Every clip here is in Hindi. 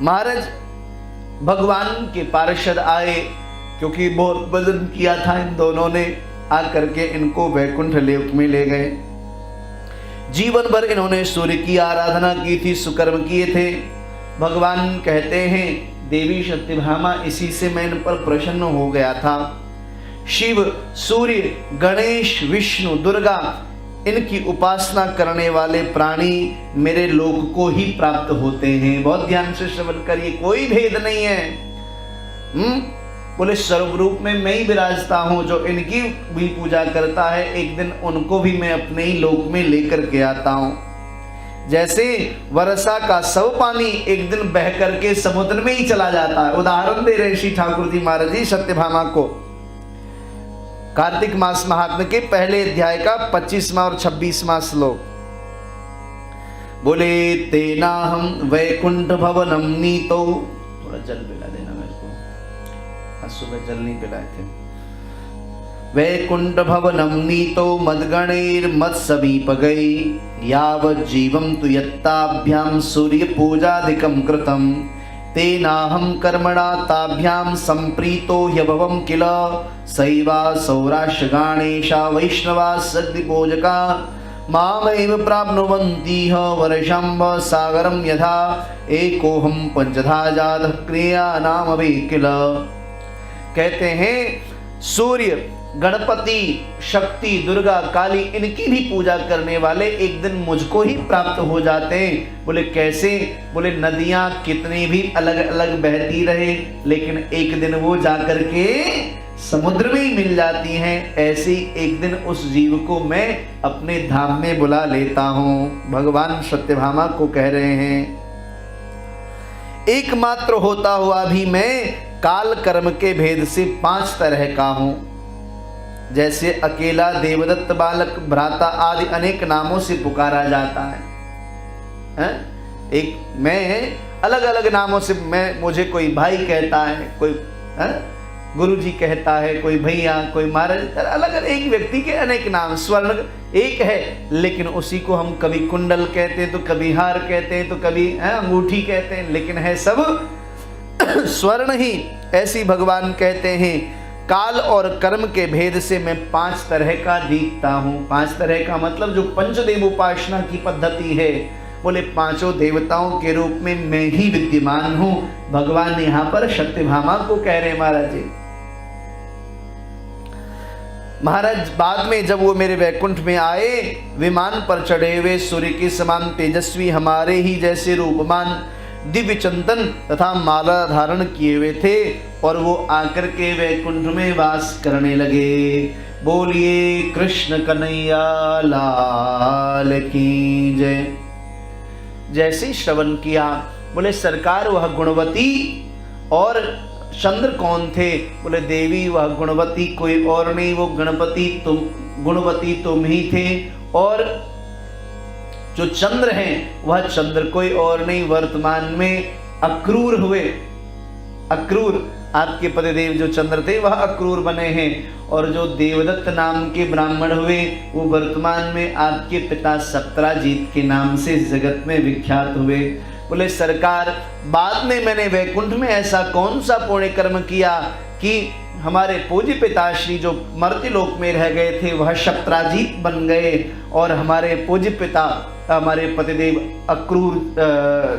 महाराज भगवान के पार्षद आए, क्योंकि बहुत भजन किया था इन दोनों ने, आकर के इनको वैकुंठ लोक में ले गए। जीवन भर इन्होंने सूर्य की आराधना की थी, सुकर्म किए थे। भगवान कहते हैं देवी सत्यभामा इसी से मैं इन पर प्रसन्न हो गया था। शिव, सूर्य, गणेश, विष्णु, दुर्गा, इनकी उपासना करने वाले प्राणी मेरे लोक को ही प्राप्त होते हैं। बहुत ध्यान से श्रवण करिए, कोई भेद नहीं है। बोले सर्वरूप में मैं ही विराजता हूं, जो इनकी भी पूजा करता है एक दिन उनको भी मैं अपने ही लोक में लेकर के आता हूं। जैसे वर्षा का सब पानी एक दिन बह करके समुद्र में ही चला जाता है। उदाहरण दे रहे श्री ठाकुर जी महाराज जी सत्यभामा को। कार्तिक मास महात्म्य के पहले अध्याय का 25वां और 26वां श्लोक। बोले तेना हम वैकुंठ भवनम नीतो, थोड़ा जल पिला देना मेरे को, आज सुबह जल नहीं पिलाए थे। वैकुंठ भवनम नीतो मद्गणैर मत्समीप गई, यावत् जीवं तु यत्ताभ्यां सूर्य पूजादिकं कृतं, तेनाहं कर्मणा ताभ्यां संप्रीतो ह्यभवं किल, सैवा सौराष्ट्र गणेशा वैष्णवा सग्निपूजका मामेव प्राप्नुवन्ति वर्षं सागरं यथा, एकोहं पंचधा जातः क्रियानामपि किल। कहते हैं सूर्य, गणपति, शक्ति, दुर्गा, काली, इनकी भी पूजा करने वाले एक दिन मुझको ही प्राप्त हो जाते हैं। बोले कैसे? बोले नदियां कितनी भी अलग अलग बहती रहे लेकिन एक दिन वो जाकर के समुद्र में ही मिल जाती हैं। ऐसे एक दिन उस जीव को मैं अपने धाम में बुला लेता हूं। भगवान सत्यभामा को कह रहे हैं एकमात्र होता हुआ भी मैं काल कर्म के भेद से 5 तरह का हूं। जैसे अकेला, देवदत्त, बालक, भ्राता आदि अनेक नामों से पुकारा जाता है। एक मैं अलग अलग नामों से, मैं मुझे कोई भाई कहता है, कोई गुरु जी कहता है, कोई भैया, कोई महाराज, अलग अलग एक व्यक्ति के अनेक नाम। स्वर्ण एक है लेकिन उसी को हम कभी कुंडल कहते हैं, तो कभी हार कहते हैं, तो कभी अंगूठी कहते हैं, लेकिन है सब स्वर्ण ही। ऐसी भगवान कहते हैं काल और कर्म के भेद से मैं 5 तरह का दिखता हूँ। 5 तरह का मतलब जो पंचदेव उपासना की पद्धति है। बोले 5 देवताओं के रूप में मैं ही विद्यमान हूँ। भगवान यहाँ पर सत्यभामा को कह रहे महाराज जी। महाराज बाद में जब वो मेरे वैकुंठ में आए, विमान पर चढ़े हुए सूर्य के समान तेजस्वी, हमारे ही जैसे रूपमान, दिव्य चंदन तथा माला धारण किए हुए थे और वो आकर के वैकुंठ में वास करने लगे। बोलिए कृष्ण कन्हैया लाल की जय। जैसे श्रवण किया, बोले सरकार वह गुणवती और चंद्र कौन थे? बोले देवी वह गुणवती कोई और नहीं, वो गणपति तुम, गुणवती तुम ही थे। और जो चंद्र हैं वह चंद्र कोई और नहीं, वर्तमान में अक्रूर हुए। अक्रूर आपके पतिदेव जो चंद्र थे वह अक्रूर बने हैं। और जो देवदत्त नाम के ब्राह्मण हुए वो वर्तमान में आपके पिता सप्तराजीत के नाम से जगत में विख्यात हुए। बोले सरकार बाद में मैंने वैकुंठ में ऐसा कौन सा पुण्य कर्म किया कि हमारे पूज्य पिताश्री जो मर्त्यलोक में रह गए थे वह सप्तराजीत बन गए और हमारे पूज्य पिता, हमारे पतिदेव अक्रूर,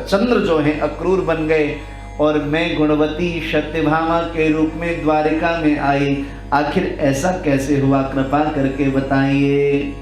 चंद्र जो हैं अक्रूर बन गए और मैं गुणवती सत्यभामा के रूप में द्वारिका में आई। आखिर ऐसा कैसे हुआ? कृपा करके बताइए।